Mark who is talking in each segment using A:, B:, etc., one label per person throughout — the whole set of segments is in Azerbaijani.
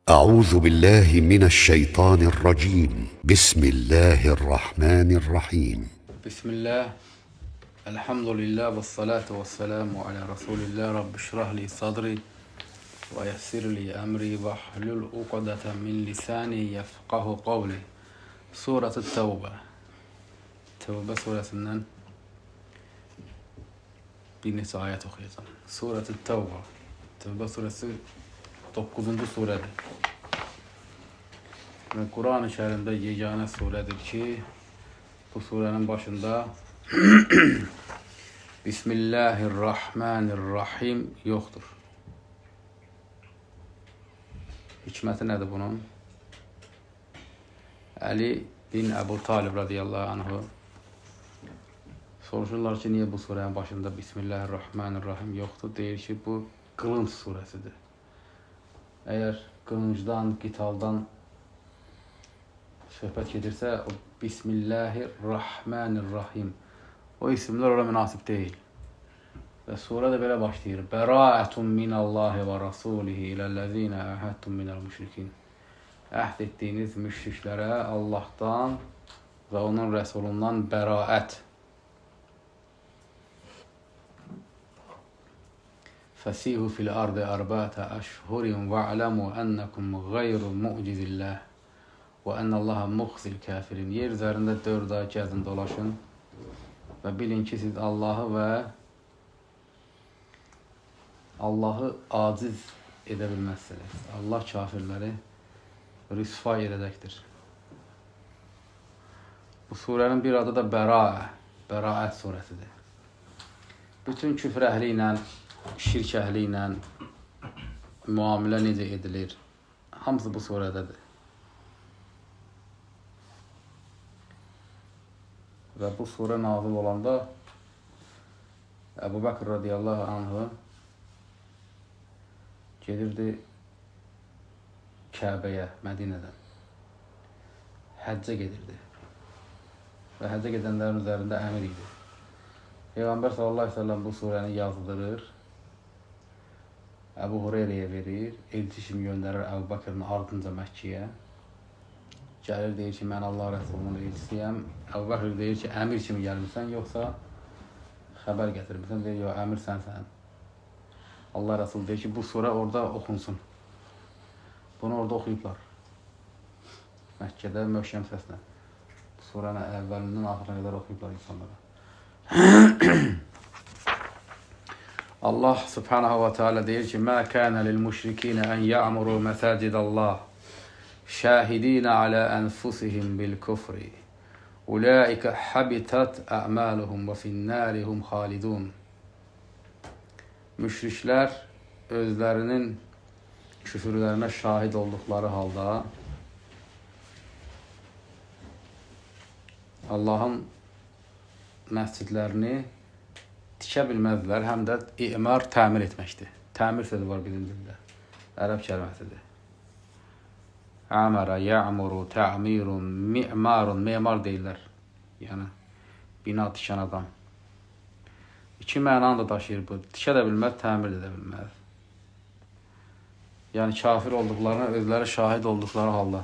A: أعوذ بالله من الشيطان الرجيم. بسم الله الرحمن الرحيم.
B: بسم الله الحمد لله والصلاة والسلام على رسول الله. رب اشرح لي صدري ويسر لي أمري واحلل عقدة من لساني يفقه قولي. سورة التوبة. Tövbə surəsindən bir neçə ayət oxuyacağım. Surət Tövbə. Tövbə surəsi 9-cu surədir. Və Quran-ı Kərimdə yeganə surədir ki, bu surənin başında Bismillahirrahmanirrahim yoxdur. Hikməti nədir bunun? Əli bin Əbu Talib radiyallahu anhu soruşurlar ki, niyə bu surənin başında Bismillahirrahmanirrahim yoxdur? Deyir ki, bu qılınc surəsidir. Əgər qılıncdan, qitaldan söhbət gedirsə, o Bismillahirrahmanirrahim o isimlər ora münasib deyil. Və surə də belə başlayır. Bəraətun minallahi və rasulihi iləl-ləzinə əhəddun minəl müşrikin. Əhd etdiyiniz müşriklərə Allahdan və onun rəsulundan bəraət. Fəsihu fil ardı arba'ata əşhurin və aləmu ənəkum qeyru mu'cizillah və ənəllaha muxzil kafirin. Yer üzərində 4 ay gəzin dolaşın və bilin ki, siz Allahı aciz edə bilməzsiniz. Allah kafirləri rüsva edəcəkdir. Bu surənin bir adı da Bəraət surəsidir. Bütün küfr əhli ilə, şirk əhli ilə müamilə necə edilir? Hamısı bu surədədir. Və bu surə nazil olanda Əbu Bəkr radiyallahu anhu gedirdi Kəbəyə, Mədinədən. Həccə gedirdi. Və həccə gedənlərin üzərində əmir idi. Peyğəmbər sallallahu aleyhi ve sellem bu surəni yazdırır. Əbu Hureyreyə verir. Elçi kimi göndərir Əbu Bəkrin ardınca Məkkəyə. Gəlir, deyir ki, mən Allah Rəsulunun elçisiyəm. Əbu Bəkr deyir ki, əmir kimi gəlmirsən, yoxsa xəbər gətirmirsən? Deyir, yox, əmir sənsən. Allah Rəsul deyir ki, bu surə orada oxunsun. Bunu orada oxuyublar. Məkkədə möhkəm səslə. Bu surəni əvvəlindən axırına qədər oxuyublar insanlara. Allah subhanahu wa ta'ala deyir ki, Mə kənə lil-müşrikinə ən ya'muru məsəcidəllah şahidinə alə ənfusihim bil-kufri ulaikə habitat ə'maluhum və finnərihum xalidun. Müşriklər özlərinin küfürlərinə şahid olduqları halda Allahın məscidlərini tikə bilməzdilər, həm də imar təmir etməkdir. Təmir sözü var bizim dildə. Ərəb kəlməsidir. Əmərə, yə'muru, tə'mirun, mi'marun, memar deyirlər. Yəni, bina tikən adam. İki mənanı da daşıyır bu. Tikə də bilməz, təmir də bilməz. Yəni, kafir olduqlarına özləri şahid olduqları halda.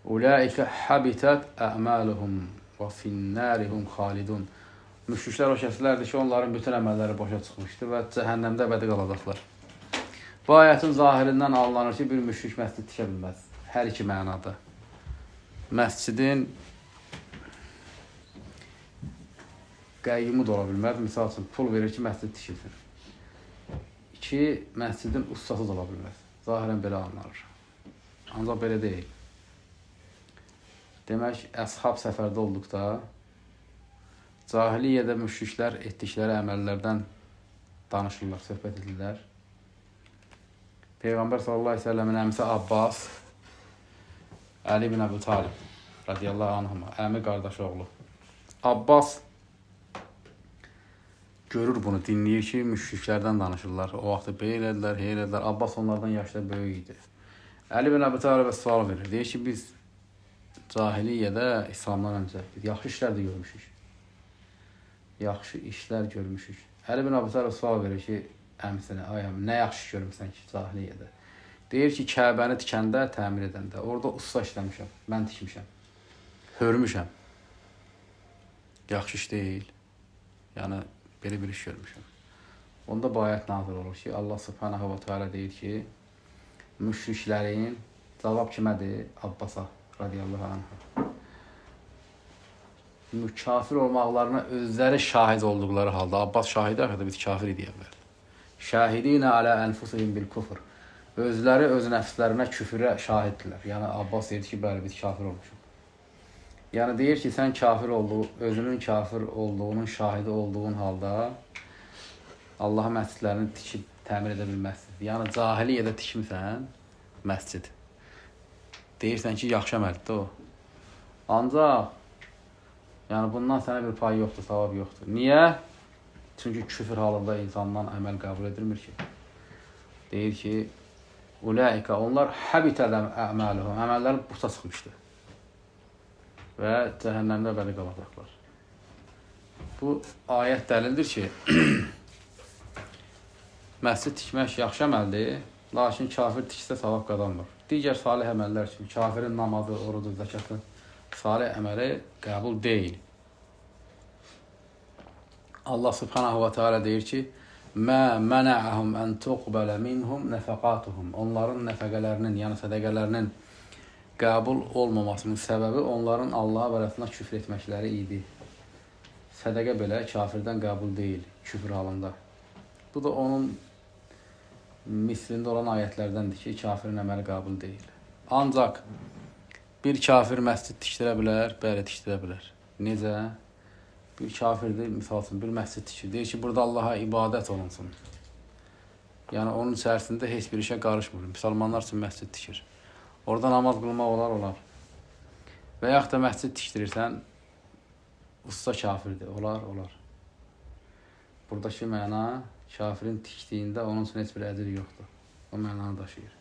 B: Ulaikə habitat ə'maluhum və finnərihum xalidun. Müşriklər o kəslərdir ki, onların bütün əməlləri boşa çıxmışdır və cəhənnəmdə əbədi qalacaqlar. Bu ayətin zahirindən anlanır ki, bir müşrik məscid tikə bilməz. Hər iki mənada. Məscidin qəyyumu da ola bilməz. Misal üçün, pul verir ki, məscid tikilsin. 2, məscidin ustası da ola bilməz. Zahirən belə anlanır. Ancaq belə deyil. Demək, əshab səfərdə olduqda cahiliyyədə müşriklər etdikləri əməllərdən danışırlar, söhbət edirlər. Peyğəmbər sallallahu aleyhi ve sellemin əmisi Abbas, Əli bin Əbu Talib radiyallahu anhuma, əmi qardaşı oğlu. Abbas görür bunu, dinləyir ki, müşriklərdən danışırlar. O vaxtı beylədilər, heylədilər. Abbas onlardan yaşda böyük idi. Əli bin Əbu Talibə sual verir. Deyir ki, biz cahiliyyədə İslamdan öncə yaxşı işlər də görmüşük. Yaxşı işlər görmüşük. Əli bin Əbu Talib sual verir ki, əmisinə, ay əmi, nə yaxşı görmüsən ki, cahiliyyədə. Deyir ki, Kəbəni tikəndə, təmir edəndə, orada usta işləmişəm, mən tikmişəm, hörmüşəm. Yaxşı iş deyil. Yəni, belə bir iş görmüşəm. Onda bu ayət nazil olur ki, Allah subhanahu wa ta'ala deyir ki, müşriklərin cavab kimədir? Abbasa radiyallahu anh. Kafir olmaqlarına özləri şahid olduqları halda, Abbas şahidi axıda biz kafir deyə bilər. Şahidinə alə ənfusihim bil kufr. Özləri öz nəfslərinə küfürə şahiddirlər. Yəni Abbas deyir ki, bəli biz kafir olmuşuq. Yəni deyir ki, sən kafir özünün kafir olduğunun şahidi olduğun halda Allah'a məscidlərini tikib təmir edə bilməzsin. Yəni cahiliyyədə tikmisən məscid. Deyirsən ki, yaxşı əməldir o. Ancaq yəni bundan sənə bir pay yoxdur, savab yoxdur. Niyə? Çünki küfür halında insandan əməl qəbul edilmir ki. Deyir ki, Ulaika onlar həbitələm əməluhum. Əməlləri buta çıxmışdır. Və cəhənnəmdə bəli qalacaqlar. Bu ayət dəlildir ki, məscid tikmək yaxşı əməldir, lakin kafir tiksə savab qazanmır. Digər salih əməllər kimi kafirin namazı, orucu, zəkatı salih əməli qəbul deyil. Allah subhanahu wa ta'ala deyir ki, Mə mənəəhum ən tuqbələ minhum nəfəqatuhum. Onların nəfəqələrinin, yəni sədəqələrinin qəbul olmamasının səbəbi onların Allaha və Rəsuluna küfr etməkləri idi. Sədəqə belə kafirdən qəbul deyil, küfr halında. Bu da onun mislində olan ayətlərdəndir ki, kafirin əməli qəbul deyil. Ancaq bir kafir məscid tikdirə bilər, bəli tikdirə bilər. Necə? Bir kafirdir, misal üçün, bir məscid tikir. Deyir ki, burada Allaha ibadət olunsun. Yəni, onun içərisində heç bir işə qarışmır. Müsəlmanlar üçün məscid tikir. Orada namaz qılmaq olar. Və yaxud da məscid tikdirirsən, usta kafirdir. Olar. Buradakı məna, kafirin tikdiyində onun üçün heç bir əcr yoxdur. O mənanı daşıyır.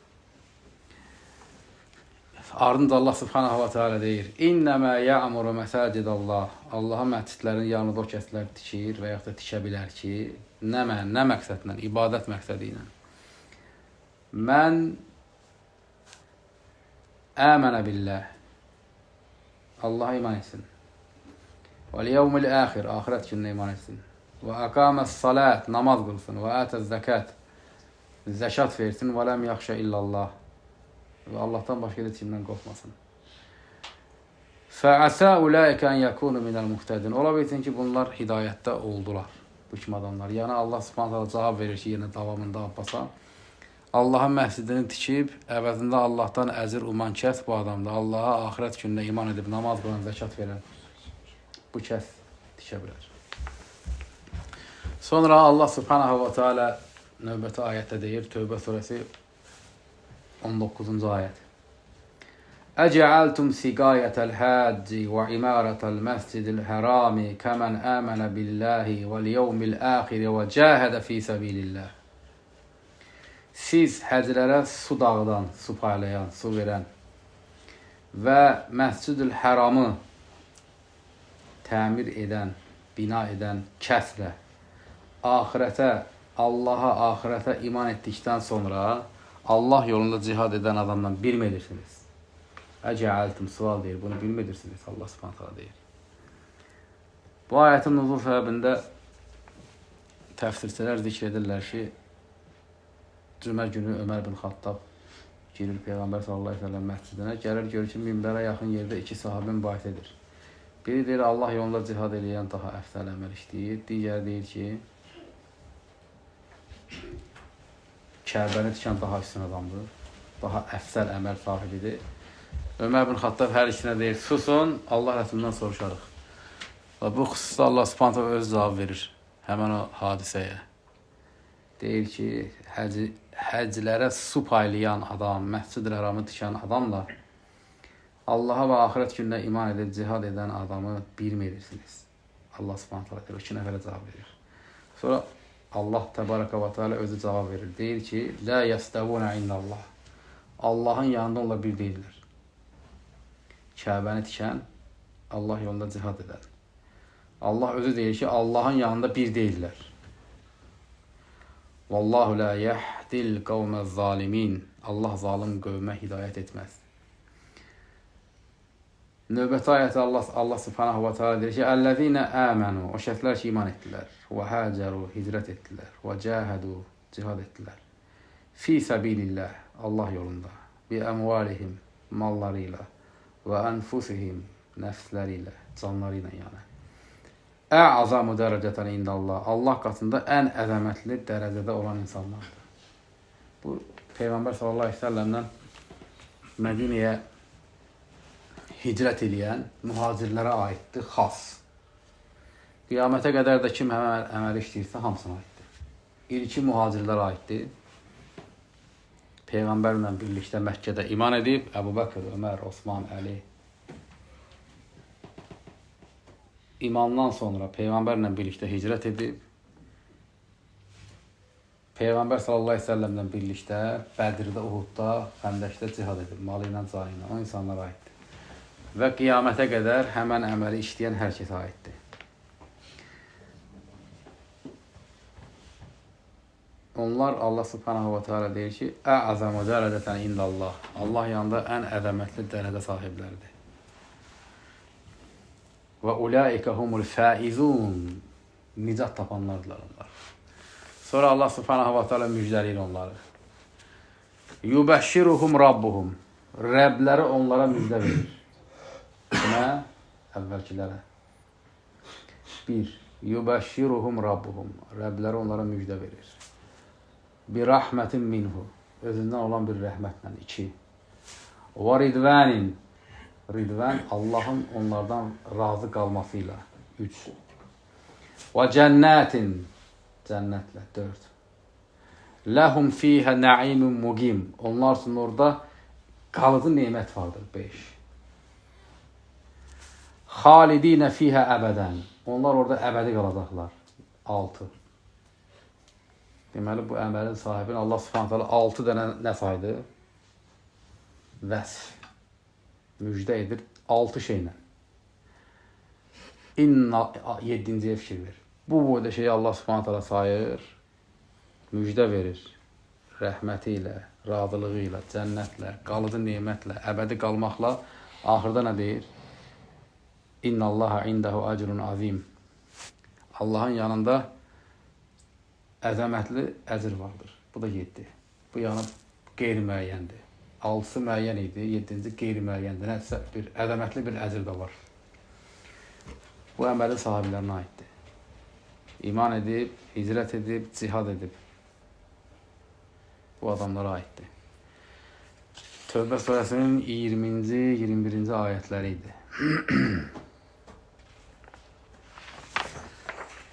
B: Ardınca Allah subhanahu wa ta'ala deyir, İnnəmə ya'muru məsəcidallah. Allaha məscidlərin yanında o kəslər tikir və yaxud da tikə bilər ki, nə məqsədlə? İbadət məqsədi ilə. Mən əmənə billah. Allaha iman etsin. Vəl yevmil əxir, axirət gününə iman etsin. Və əqaməs salat, namaz qılsın. Və ətəz zəkat, zəkat versin. Və ləm yaxşə illallah. Və Allahdan başqa da kimdən qorxmasın. Fəəsə ulaikə ən yəkunu minəl muhtədin. Ola bilsin ki, bunlar hidayətdə oldular, bu kimi adamlar. Yəni, Allah subhanətə cavab verir ki, yenə davamında Abbasa. Allahın məscidini tikib, əvəzində Allahdan əzir uman kəs bu adamda. Allaha axirət gününə iman edib, namaz qılan, zəkat verən bu kəs tikə bilər. Sonra Allah subhanətə və teala növbəti ayətdə deyir, Tövbə surəsi 19-cu ayət. Əcəaltum siqayətəl həcci və imarətəl məscidil hərami kəmən əmənə billahi vəl yevmil əxiri və cəhədə fi səbilillah. Siz həclərə su dağıdan, su paylayan, su verən və məscidil həramı təmir edən, bina edən kəslə Allaha axirətə iman etdikdən sonra Allah yolunda cihad edən adamdan bilmedirsiniz. Əcəaltum sual deyir, bunu bilmedirsiniz, Allah subhanətə deyir. Bu ayətin nuzul səbəbində təfsirçilər zikr edirlər ki, cümə günü Ömər bin Xattab girir Peyğəmbər sallallahu aleyhi ve sellem məscidinə, gəlir görür ki, minbərə yaxın yerdə iki sahabin bahis edir. Biri deyir, Allah yolunda cihad eləyən daha əfsəl əməl işləyir. Digər deyir ki, Kəbəni tikən daha üstün adamdır, daha əfsəl əməl sahibidir. Ömər bin Xattab hər ikinə deyir, susun, Allah Rəsulundan soruşarıq. Və bu xüsusda Allah subhanətə öz cavab verir həmən o hadisəyə. Deyir ki, həclərə su paylayan adam, məscid-i həramı tikən adamla Allaha və axirət gününə iman edib, cihad edən adamı bilmedirsiniz. Allah subhanətə deyir, o iki nəfərə cavab verir. Sonra Allah təbarəkə və teala özü cavab verir. Deyir ki, Lə yəstəvunə innəllah. Allahın yanında onlar bir deyirlər. Kəbəni tikən, Allah yolunda cihad edən. Allah özü deyir ki, Allahın yanında bir deyirlər. Vallahu la yahdil qavmez zalimin. Allah zalim qövmə hidayət etməz. Növbəti ayətdə Allah subhanahu wa ta'ala deyir ki, Əl-ləzīnə əmənu, o şəxslər ki, iman etdilər, və həcəru, hicrət etdilər, və cəhədu, cihad etdilər. Fi səbilillah, Allah yolunda, bi əmvalihim, malları ilə, və ənfusihim, nəfsləri ilə, canları ilə yəni. Ə'azamu dərəcətən indəllah, Allah qatında ən əzəmətli dərəcədə olan insanlardır. Bu, Peyğəmbər sallallahu aleyhi ve səlləmdən Mədinəyə hicrət edən mühacirlərə aiddir, xas. Qiyamətə qədər də kim həmən əməli işləyirsə, hamısına aiddir. İlki mühacirlərə aiddir. Peyğəmbərlə birlikdə Məkkədə iman edib, Əbu Bəkr, Ömər, Osman, Əli. İmandan sonra Peyğəmbərlə birlikdə hicrət edib, Peyğəmbər sallallahu aleyhi ve səlləmlə birlikdə Bədirdə, Uhudda, Xəndəkdə cihad edib, malı ilə, canı ilə, o insanlara aiddir. Və qiyamətə qədər həmən əməli işləyən hər kəsə aiddir. Onlar Allah subhanahu wa ta'ala deyir ki, Ə'azamu dərəcətən indəllah, Allah yanında ən əzəmətli dərəcə sahibləridir. Və ulaikə humul faizun, nicat tapanlardılar onlar. Sonra Allah subhanahu wa ta'ala müjdəliyir onları. Yubəşşiruhum rabbuhum, Rəbləri onlara müjdə verir. Kimə? Əvvəlkilərə. 1. Yubəşşiruhum rabbuhum, Rəbləri onlara müjdə verir. Bir rəhmətin minhu, özündən olan bir rəhmətlə. 2. Və ridvanin, ridvan Allahın onlardan razı qalmasıyla. 3. Və cənnətin, cənnətlə. 4. Ləhum fiyhə nə'imun muqim, onlar üçün orada qalıcı nemət vardır. 5. Xalidinə fiyhə əbədən, onlar orada əbədi qalacaqlar. 6. Deməli, bu əməlin sahibini Allah subhanahu ta'ala 6 dənə nə saydı? Vəsf. Müjdə edir 6 şeylə. 7-ciyə fikir verir. Bu boyda şeyi Allah subhanahu ta'ala sayır, müjdə verir. Rəhməti ilə, razılığı ilə, cənnətlə, qalıcı nemətlə, əbədi qalmaqla. Axırda nə deyir? İnnallaha indahu əcrun azim. Allahın yanında əzəmətli əcr vardır. Bu da 7. Bu yanı qeyri-müəyyəndir. 6-sı müəyyən idi, 7-ci qeyri-müəyyəndir. Nəsə bir əzəmətli bir əcr də var. Bu əməlin sahiblərinə aiddir. İman edib, hicrət edib, cihad edib. Bu adamlara aiddir. Tövbə surəsinin 20-ci, 21-ci ayətləri idi.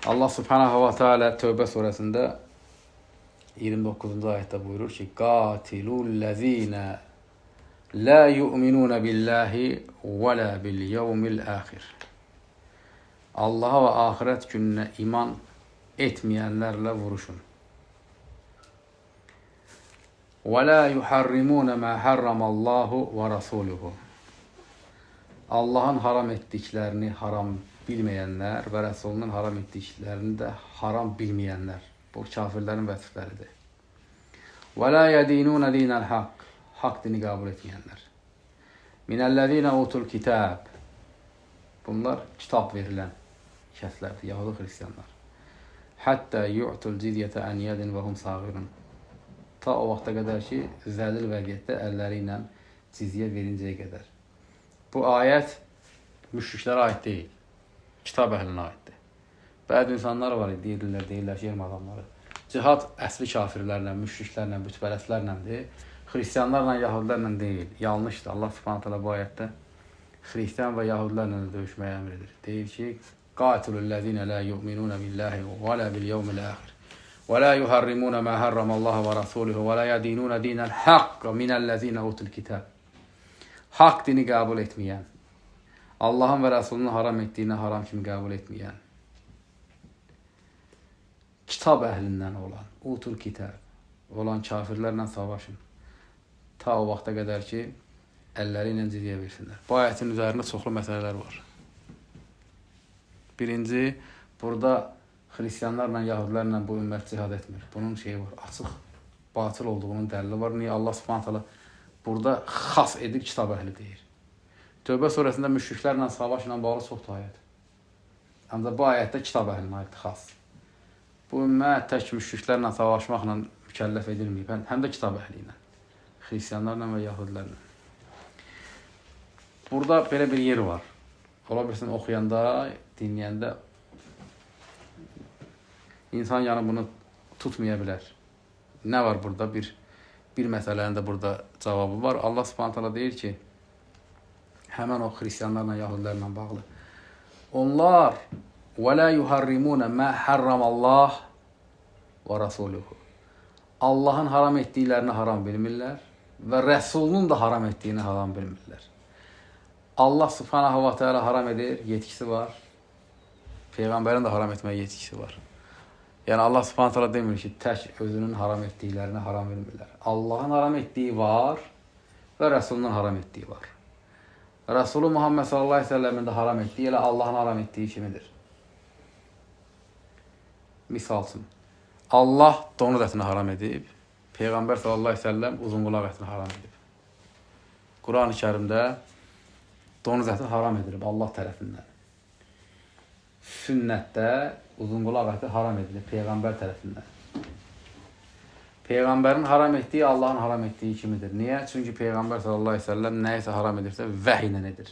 B: Allah subhanahu wa ta'ala Tövbə surəsində 29-cu ayətdə buyurur ki, Qatilul-ləzīnə lə yu'minunə billahi və lə bil-yevmil əxir. Allaha və axirət gününə iman etməyənlərlə vuruşun. Və lə yuharrimunə mə hərramallahu və rasuluhu. Allahın haram etdiklərini haram bilməyənlər və Rəsulunun haram etdiklərini də haram bilməyənlər. Bu kafirlərin vəsifləridir. Və la yədinunə dinəl haqq, haqq dini qəbul etməyənlər. Minəllədinə utul kitab, bunlar kitab verilən kəslərdir, Yahudi xristiyanlar. Həttə yu'tul cizyətə ən yədin və hum sağirun. Ta o vaxta qədər ki, zəlil vəziyyətdə əlləri ilə cizyə verincəyə qədər. Bu ayət müşriklərə aid deyil. Kitab əhlinə aiddir. Bəzi insanlar var, deyirlər ki, elm adamları. Cihad əsli kafirlərlə, müşriklərlə, bütpərəstlərlədir. Xristiyanlarla, yahudilərlə deyil. Yanlışdır. Allah subhanahu ta'ala bu ayətdə xristiyan və yahudilərlə döyüşməyə əmr edir. Deyir ki, Qatilul-ləzīnə lə yu'minunə billahi və lə bil-yevmil əxir və lə yuharrimunə mə hərramallahu və rasuluhu və lə yədinunə dinəl haqq minəl-ləzīnə utul kitab. Haqq dini qəbul etməyən, Allahın və Rəsulunun haram etdiyini haram kimi qəbul etməyən, kitab əhlindən olan, utul kitab olan kafirlərlə savaşın. Ta o vaxta qədər ki, əlləri ilə cizyə versinlər. Bu ayətin üzərində çoxlu məsələlər var. Birinci, burada Hristiyanlarla, Yahudilərlə bu ümmət cihad etmir. Bunun şeyi var, açıq, batıl olduğunun dəlili var. Niyə Allah Subhanahu taala burada xas edib kitab əhli deyir. Tövbə surəsində müşriklərlə savaşla bağlı çoxdur ayət. Ancaq bu ayətdə kitab əhlinə aiddir xas. Bu ümmət tək müşriklərlə savaşmaqla mükəlləf edilməyib, həm də kitab əhli ilə, Hristiyanlarla və Yahudilərlə. Burada belə bir yer var. Ola bilsin oxuyanda, dinləyəndə İnsan yəni bunu tutmaya bilər. Nə var burada? Bir məsələnin də burada cavabı var. Allah Subhanahu taala deyir ki, həmən o Hristiyanlarla, Yahudilərlə bağlı. Onlar və la yuharrimuna ma harramallah və rasuluhu. Allahın haram etdiklərini haram bilmirlər və Rəsulunun da haram etdiyini haram bilmirlər. Allah Subhanahu va Taala haram edir, yetkisi var. Peyğəmbərin də haram etməyə yetkisi var. Yəni Allah Subhanahu taala demir ki, tək özünün haram etdiklərini haram bilmirlər. Allahın haram etdiyi var və Rəsulunun haram etdiyi var. Rəsulu Muhammed sallallahu əleyhi və səlləmin də haram etdiyi elə Allahın haram etdiyi kimidir. Misal üçün, Allah donuz ətini haram edib, Peyğəmbər sallallahu əleyhi və səlləm uzunqulaq ətini haram edib. Quran-ı Kərimdə donuz əti haram edilib Allah tərəfindən. Sünnətdə uzunqulaq əti haram edilib Peyğəmbər tərəfindən. Peyğəmbərin haram etdiyi Allahın haram etdiyi kimidir. Niyə? Çünki Peyğəmbər sallallahu əleyhi və səlləm nəyisə haram edirsə vəhy ilə edir.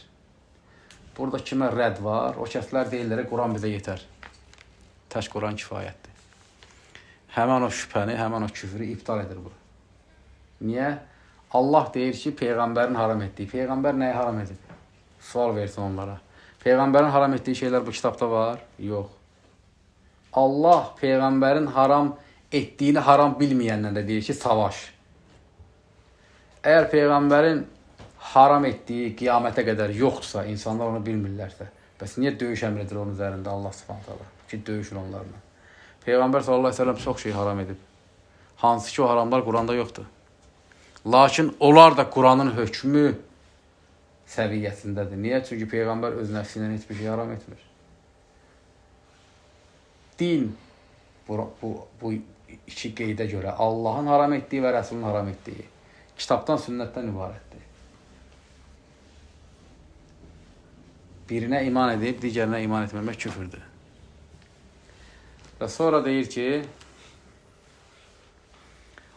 B: Burada kimə rədd var? O kəslər deyirlər, Quran bizə yetər. Tək Quran kifayətdir. Həmən o şübhəni, həmən o küfrü iptal edir bu. Niyə? Allah deyir ki, Peyğəmbərin haram etdiyi. Peyğəmbər nəyi haram edib? Sual versin onlara. Peyğəmbərin haram etdiyi şeylər bu kitabda var? Yox. Allah Peyğəmbərin haram etdiyini haram bilməyəndən də deyir ki, savaş. Əgər Peyğəmbərin haram etdiyi qiyamətə qədər yoxdursa, insanlar onu bilmirlərsə, bəs niyə döyüş əmr edir onun üzərində Allah Subhanahu taala ki, döyüşün onlarla? Peyğəmbər sallallahu əleyhi və səlləm çox şey haram edib. Hansı ki, o haramlar Quranda yoxdur. Lakin onlar da Quranın hökmü səviyyəsindədir. Niyə? Çünki Peyğəmbər öz nəfsi ilə heç bir şey haram etmir. Din bu iki qeydə görə Allahın haram etdiyi və Rəsulun haram etdiyi kitabdan, sünnətdən ibarətdir. Birinə iman edib, digərinə iman etməmək küfürdür. Və sonra deyir ki,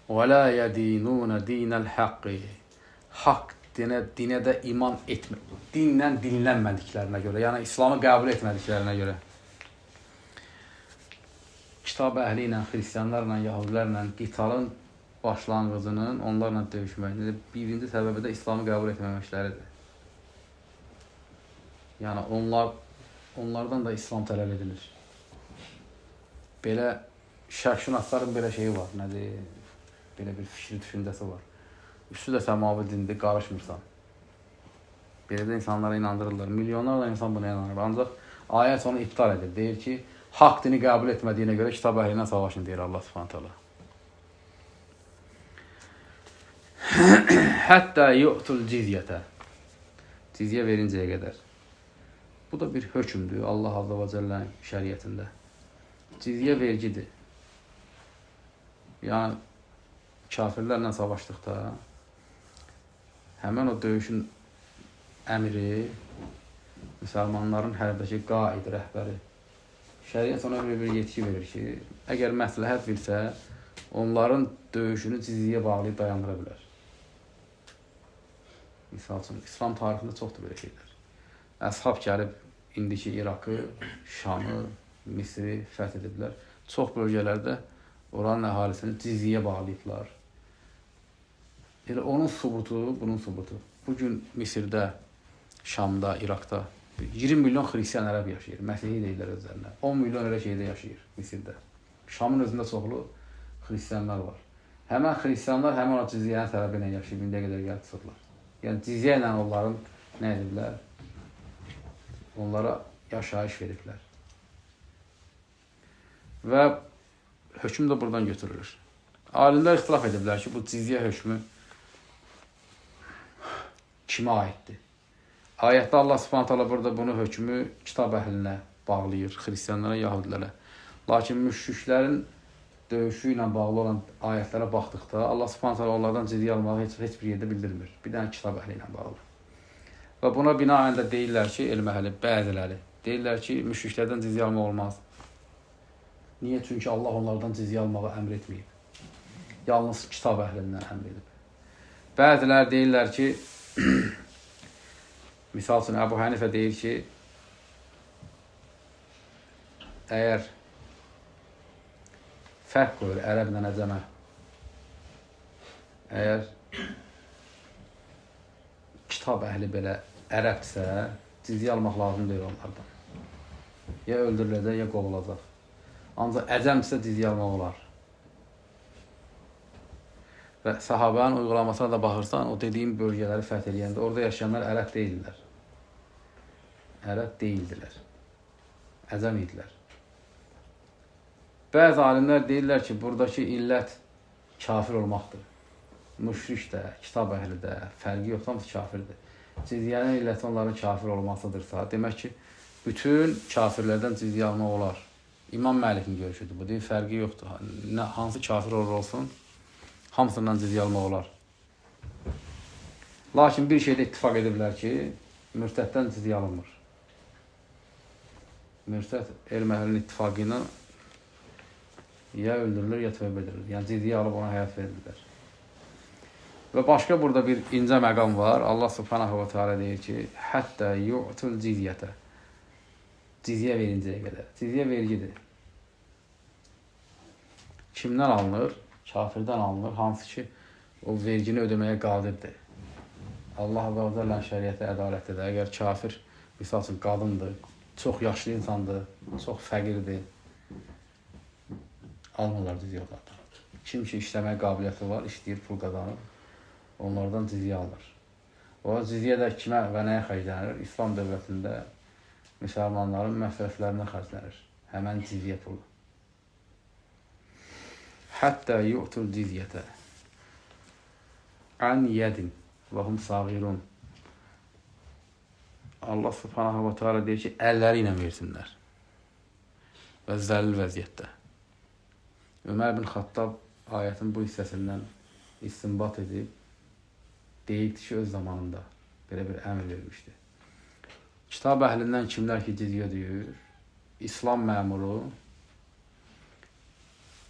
B: وَلَا يَدِينُونَ دِينَ الْحَقِّ Haqq dinə də iman etmir. Dinlə dinlənmədiklərinə görə, yəni İslamı qəbul etmədiklərinə görə. Kitab əhli ilə, Hristiyanlarla, Yahudilərlə qitalın başlanğıcının onlarla döyüşməkdir. Birinci səbəbi də İslamı qəbul etməməkləridir. Yəni onlardan da İslam tələb edilir. Belə şərqşünasların belə şeyi var, nədir? Belə bir fikri düşüncəsi var. Üstü də səmavi dindir, qarışmırsan. Belə də insanlara inandırırlar. Milyonlarla insan buna inanır. Ancaq ayət onu iptal edir. Deyir ki, haqq dini qəbul etmədiyinə görə kitab əhli ilə savaşın, deyir Allah Subhanahu taala. Hətta yu'tul cizyətə. Cizyə verincəyə qədər. Bu da bir hökmdür Allah Azza və Cəllənin şəriətində. Cizyə vergidir. Yəni kafirlərlə savaşdıqda həmən o döyüşün əmiri, müsəlmanların hərbdəki qaid, rəhbəri, şəriət ona bir yetki verir ki, əgər məsləhət bilsə, onların döyüşünü cizyə bağlayıb dayandıra bilər. Misal üçün, İslam tarixində çoxdur belə şeylər. Əshab gəlib, indiki İraqı, Şamı, Misri fəth ediblər. Çox bölgələrdə oranın əhalisini cizyə bağlayıblar. Elə onun subutu, bunun subutu. Bugün Misirdə, Şamda, İraqda 20 milyon xristiyan ərəb yaşayır. Məsihi deyirlər özlərinə. 10 milyon elə şeydə yaşayır Misirdə. Şamın özündə çoxlu xristiyanlar var. Həmən xristiyanlar həmən o cizyənin tərəbi ilə yaşayıb, indiyə qədər gəlib çıxırlar. Yəni cizyə ilə onların nə ediblər? Onlara yaşayış veriblər. Və hökm də buradan götürülür. Alimlər ixtilaf ediblər ki, bu cizyə hökmü kimə aiddir? Ayətdə Allah Subhanahu taala burada bunu hökmü kitab əhlinə bağlayır, xristiyanlara, yahudilərə. Lakin müşriklərin döyüşü ilə bağlı olan ayətlərə baxdıqda Allah Subhanahu taala onlardan ciddiyə almağı heç bir yerdə bildirmir. Bir dənə kitab əhli ilə bağlı. Və buna binaən də deyirlər ki, elm əhli, bəziləri deyirlər ki, müşriklərdən ciddiyə almaq olmaz. Niyə? Çünki Allah onlardan ciddiyə almağı əmr etməyib. Yalnız kitab əhlindən əmr edib. Bəziləri deyirlər ki, misal üçün Əbu Hənifə deyir ki, əgər fərq qoyur ərəblə əcəmə, əgər kitab əhli belə ərəbsə, ciddiyə almaq lazım deyil onlardan. Ya öldürüləcək, ya qovulacaq. Ancaq əcəmsə ciddiyə almaq olar. Və sahabənin uygulamasına da baxırsan, o dediyim bölgələri fəth eləyəndə orada yaşayanlar ərəb deyildilər. Ərəb deyildilər. Əcəm idilər. Bəzi alimlər deyirlər ki, buradakı illət kafir olmaqdır. Müşrik də, kitab əhli də, fərqi yoxdur, hamısı kafirdir. Ciziyyənin illəti onların kafir olmasıdırsa, demək ki, bütün kafirlərdən ciziyyə almaq olar. İmam Məlikin görüşüdür bu, deyil, fərqi yoxdur. Hansı kafir olur olsun, hamısından ciziyyə almaq olar. Lakin bir şeydə ittifaq ediblər ki, mürtəddən ciziyyə alınmır. Mürtəd elm əhlinin ittifaqı ilə ya öldürülür, ya tövbə edilir. Yəni ciziyyə alıb ona həyat verirlər. Və başqa burada bir incə məqam var. Allah Subhanahu wa Taala deyir ki, hətta yu'tul cizyətə. Ciziyyə verincəyə qədər. Ciziyyə vergidir. Kimdən alınır? Kafirdən alınır. Hansı ki, o vergini ödəməyə qadirdir. Allah Azza və Cəllənin şəriəti ədalətlidir. Əgər kafir, misal üçün, qadındır, çox yaşlı insandır, çox fəqirdir, almırlar ciziyyə onlardan. Kim ki, işləməyə qabiliyyəti var, işləyir, pul qazanır, onlardan ciziyyə alır. O ciziyyə də kimə və nəyə xərclənir? İslam dövlətində müsəlmanların məsrəflərinə xərclənir. Həmən ciziyyə pulu. Hətta yu'tul cizyətə ən yədin və hum sağirun. Allah Subhanahu wa Taala deyir ki, əlləri ilə versinlər. Və zəlil vəziyyətdə. Ömər bin Xattab ayətin bu hissəsindən istinbat edib, deyibdi ki, öz zamanında belə bir əmr vermişdi. Kitab əhlindən kimlər ki, ciziyyə deyir, İslam məmuru,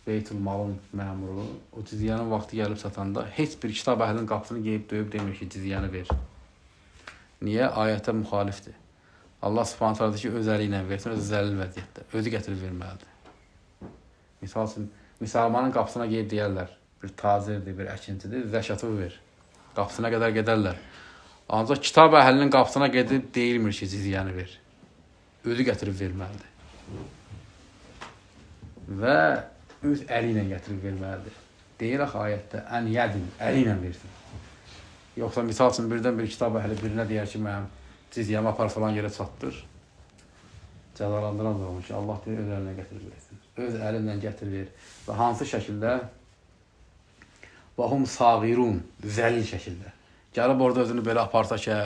B: Beytülmalın məmuru, o ciziyyənin vaxtı gəlib çatanda heç bir kitab əhlinin qapısını geyib döyüb demir ki, ciziyyəni ver. Niyə? Ayətə müxalifdir. Allah Subhanahu taala ki, öz əli ilə versin, öz zəlil vəziyyətdə. Özü gətirib verməlidir. Misal üçün, müsəlmanın qapısına geyib deyərlər, bir tacirdir, bir əkincidir, zəkatı ver. Qapısına qədər gedərlər. Ancaq kitab əhlinin qapısına gedib deyilmir ki, ciziyyəni ver. Özü gətirib verməlidir. Və öz əli ilə gətirib verməlidir. Deyir axı ayətdə, ən yədin, əli ilə versin. Yoxsa misal üçün birdən bir kitab əhli birinə deyər ki, mənim ciziyyəmi apar falan yerə çatdır. Cəzalandıran da olmuş ki, Allah deyir, öz əlinə gətirib versin. Öz əlinlə gətir ver. Və hansı şəkildə? Və hum sağirun, zəlil şəkildə. Gəlib orada özünü belə aparsa ki,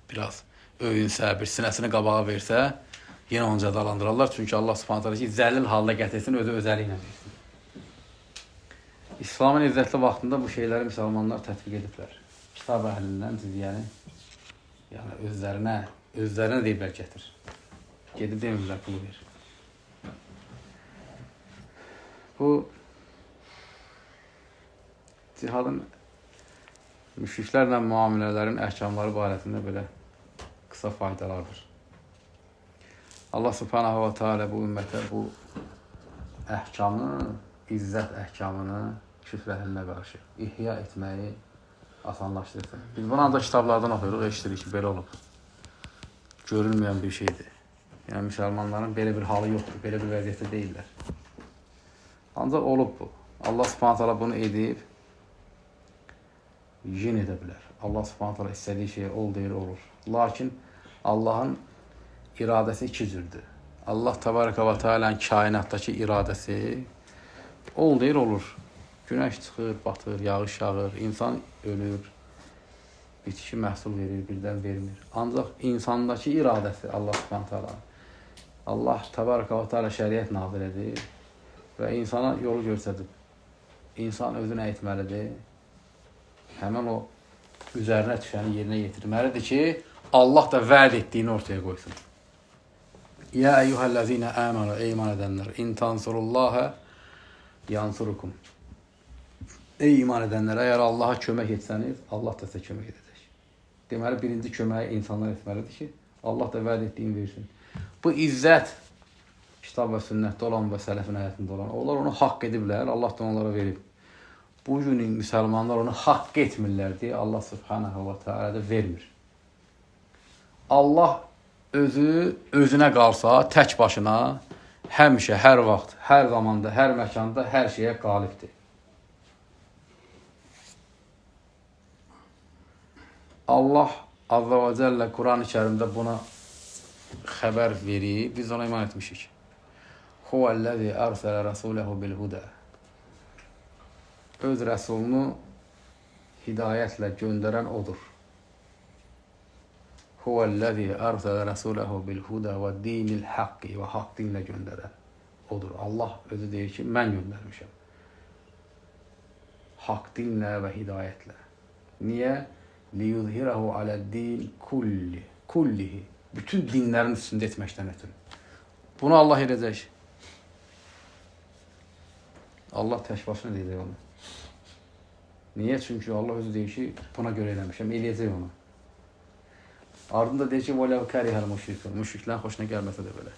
B: biraz öyünsə, bir sinəsini qabağa versə, yenə onu cəzalandırarlar. Çünki Allah Subhanahu taala ki, zəlil halda gətirsin, özü öz əli ilə versin. İslamın izzətli vaxtında bu şeyləri müsəlmanlar tətbiq ediblər. Kitab əhlindən ciziyyəni, yəni özlərinə deyiblər gətir. Gedib demirlər, pulu ver. Bu, cihadın müşriklərlə müamilələrin əhkamları barəsində belə qısa faydalardır. Allah Subhanahu wa Taala bu ümmətə bu əhkamı, izzət əhkamını küfr əhlinə qarşı ihya etməyi asanlaşdırsın. Biz bunu ancaq kitablardan oxuyuruq, eşitirik ki, belə olub. Görülməyən bir şeydir. Yəni, müsəlmanların belə bir halı yoxdur, belə bir vəziyyətdə deyirlər. Ancaq olub bu. Allah Subhanahu taala bunu edib, yin edə bilər. Allah Subhanahu taala istədiyi şey ol deyir, olur. Lakin Allahın iradəsi iki cürdür. Allah Təbaraka və Teala'nın kainatdakı iradəsi ol deyir, olur. Günəş çıxır, batır, yağış yağır, insan ölür, bitki məhsul verir, birdən vermir. Ancaq insandakı iradəsi Allah Subhanahu taala Allah təbaraka və teala şəriət nazil edir və insana yolu göstərib. İnsan özünə etməlidir. Həmin o üzərinə düşəni yerinə yetirməlidir ki, Allah da vəd etdiyini ortaya qoysun. Ya eyyuhəl-ləzinə əmənu, ey iman edənlər, in tansurullaha yansurukum. Ey iman edənlər, əgər Allaha kömək etsəniz, Allah da sizə kömək edəcək. Deməli, birinci köməyi insanlar etməlidir ki, Allah da vəd etdiyini versin. Bu izzət kitab və sünnətdə olan və sələfin həyatında olan, onlar onu haqq ediblər, Allah da onlara verib. Bu günün müsəlmanlar onu haqq etmirlər deyə Allah subhanahu wa ta'ala da vermir. Allah özünə qalsa, tək başına, həmişə, hər vaxt, hər zamanda, hər məkanda, hər şeyə qalibdir. Allah Azza və Cəllə Quran-ı Kərimdə buna xəbər verir, biz ona iman etmişik. Huvəl-ləzi ərsələ rəsuləhu bil-hudə. Öz rəsulunu hidayətlə göndərən odur. Huvəl-ləzi ərsələ rəsuləhu bil-hudə və dinil haqqi və haqq dinlə göndərən odur. Allah özü deyir ki, mən göndərmişəm. Haqq dinlə və hidayətlə. Niyə? Liyuzhirahu aləd-din kullihi. Bütün dinlərin üstündə etməkdən ötürü. Bunu Allah edəcək. Allah tək başına deyəcək onu. Niyə? Çünki Allah özü deyir ki, buna görə eləmişəm, eləyəcək onu. Ardında deyir ki, vələv kərihəl müşrikun. Müşriklərin xoşuna gəlməsə də belə.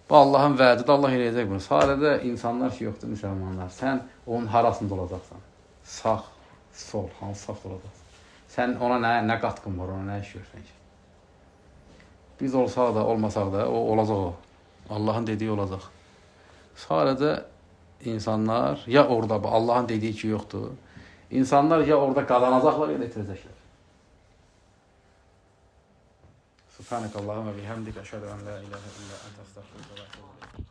B: Bu Allahın vədidir, Allah eləyəcək bunu. Sadəcə insanlar ki, yoxdur müsəlmanlar. Sən onun harasında olacaqsan? Sağ, sol, hansı sağ olacaqsan? Sən ona nə qatqın var, ona nə iş görsən ki? Biz olsaq da, olmasaq da, o olacaq o. Allahın dediyi olacaq. Sadəcə insanlar ya orada, Allahın dediyi ki, yoxdur. İnsanlar ya orada qazanacaqlar, ya da itirəcəklər. Subhanəkallahumma bihamdik, əşhədu ən la ilahə illə əntə əstəğfiruka və etûbü ileyk.